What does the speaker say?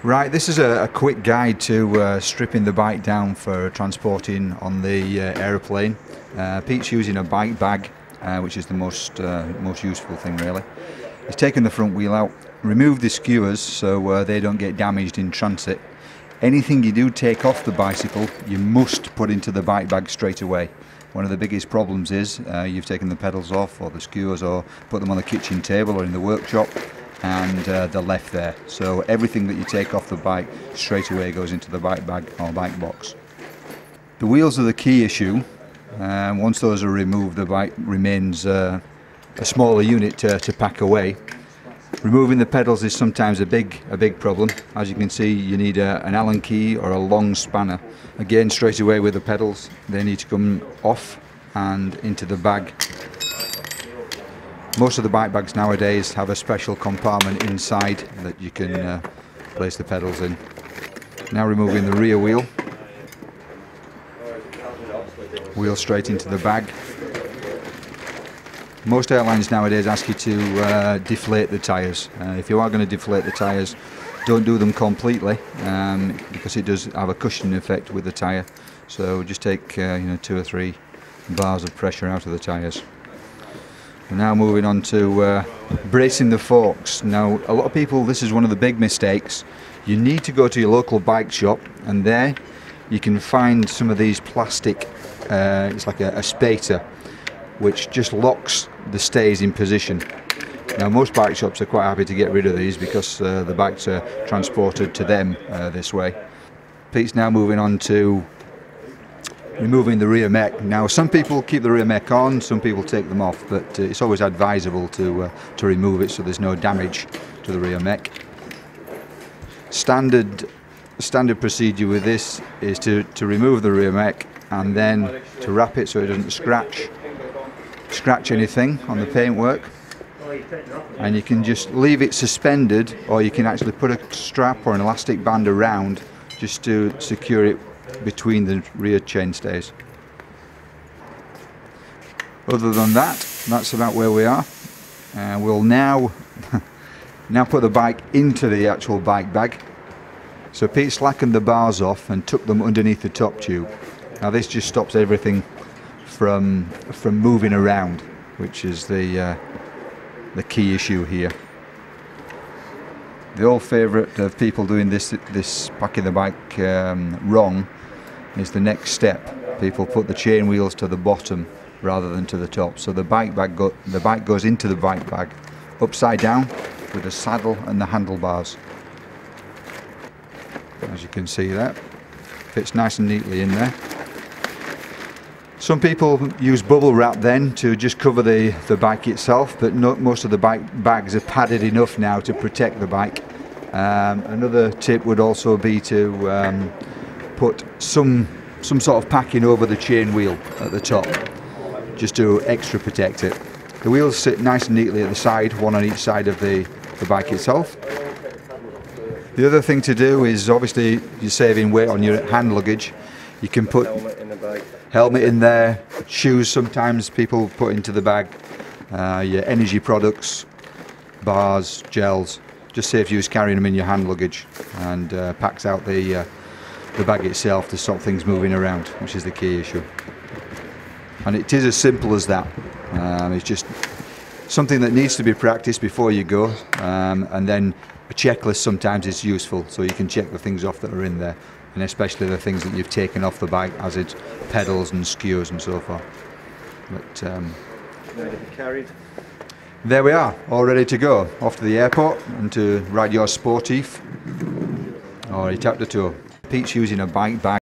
Right, this is a quick guide to stripping the bike down for transporting on the aeroplane. Pete's using a bike bag, which is the most useful thing really. He's taken the front wheel out, removed the skewers so they don't get damaged in transit. Anything you do take off the bicycle, you must put into the bike bag straight away. One of the biggest problems is you've taken the pedals off or the skewers or put them on the kitchen table or in the workshop, and they're left there. So everything that you take off the bike straight away goes into the bike bag or bike box. The wheels are the key issue. Once those are removed, the bike remains a smaller unit to pack away. Removing the pedals is sometimes a big problem. As you can see, you need an Allen key or a long spanner. Again, straight away with the pedals, they need to come off and into the bag. Most of the bike bags nowadays have a special compartment inside that you can place the pedals in. Now removing the rear wheel. Wheel straight into the bag. Most airlines nowadays ask you to deflate the tyres. If you are going to deflate the tyres, don't do them completely because it does have a cushioning effect with the tyre. So just take 2 or 3 bars of pressure out of the tyres. We're now moving on to bracing the forks. Now a lot of people, this is one of the big mistakes. You need to go to your local bike shop, and there you can find some of these plastic, it's like a spater, which just locks the stays in position. Now most bike shops are quite happy to get rid of these because the bikes are transported to them this way. Pete's now moving on to removing the rear mech. Now some people keep the rear mech on, some people take them off, but it's always advisable to remove it so there's no damage to the rear mech. Standard procedure with this is to remove the rear mech and then to wrap it so it doesn't scratch anything on the paintwork, and you can just leave it suspended, or you can actually put a strap or an elastic band around just to secure it between the rear chainstays. Other than that, that's about where we are. We'll now put the bike into the actual bike bag. So Pete slackened the bars off and took them underneath the top tube. Now this just stops everything from moving around, which is the key issue here. The old favourite of people doing this packing the bike wrong is the next step. People put the chain wheels to the bottom rather than to the top. So the bike goes into the bike bag upside down with the saddle and the handlebars. As you can see, that fits nice and neatly in there. Some people use bubble wrap then to just cover the bike itself, but most of the bike bags are padded enough now to protect the bike. Another tip would also be to put some sort of packing over the chain wheel at the top, just to extra protect it. The wheels sit nice and neatly at the side, one on each side of the bike itself. The other thing to do is, obviously you're saving weight on your hand luggage. You can put helmet in there, shoes sometimes people put into the bag, your energy products, bars, gels. Just saves you carrying them in your hand luggage, and packs out the bag itself to stop things moving around, which is the key issue. And it is as simple as that. It's just something that needs to be practiced before you go, and then a checklist sometimes is useful, so you can check the things off that are in there, and especially the things that you've taken off the bike, as it's pedals and skewers and so forth. But ready to be carried. There we are, all ready to go off to the airport and to ride your Sportif or your Tap de Tour. Pete's using a bike bag.